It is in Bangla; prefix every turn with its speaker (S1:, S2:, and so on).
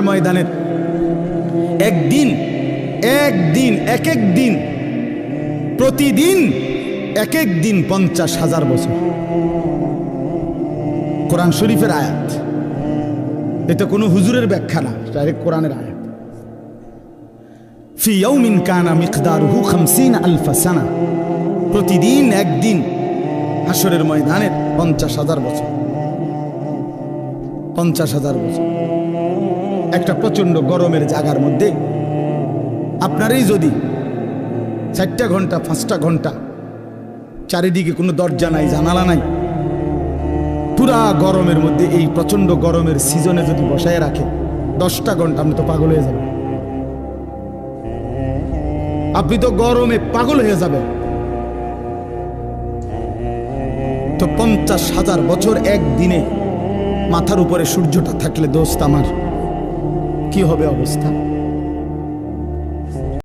S1: ময়দানের একদিন এক এক দিন প্রতিদিন এক এক দিন 50,000 বছর। কোরআন শরীফের আয়াত, এটা কোনো হুজুরের ব্যাখ্যা না, ডাইরেক্ট কোরআনের আয়াত। ফি ইয়াউমিন কানা মিকদারুহু 50,000 সানা, প্রতিদিন একদিন হাসরের ময়দানের 50,000 বছর। 50,000 বছর একটা প্রচন্ড গরমের জায়গার মধ্যে আপনারই যদি 4টা ঘন্টা 5টা ঘন্টা চারিদিকে কোনো দরজা নাই, জানালা নাই, পুরা গরমের মধ্যে এই প্রচন্ড গরমের সিজনে যদি বসায় রাখে 10টা ঘন্টা, আপনি তো পাগল হয়ে যাবেন। আপনি তো গরমে পাগল হয়ে যাবেন। তো 50,000 বছর একদিনে মাথার উপরে সূর্যটা থাকলে দোস্ত আমার কি হবে অবস্থা?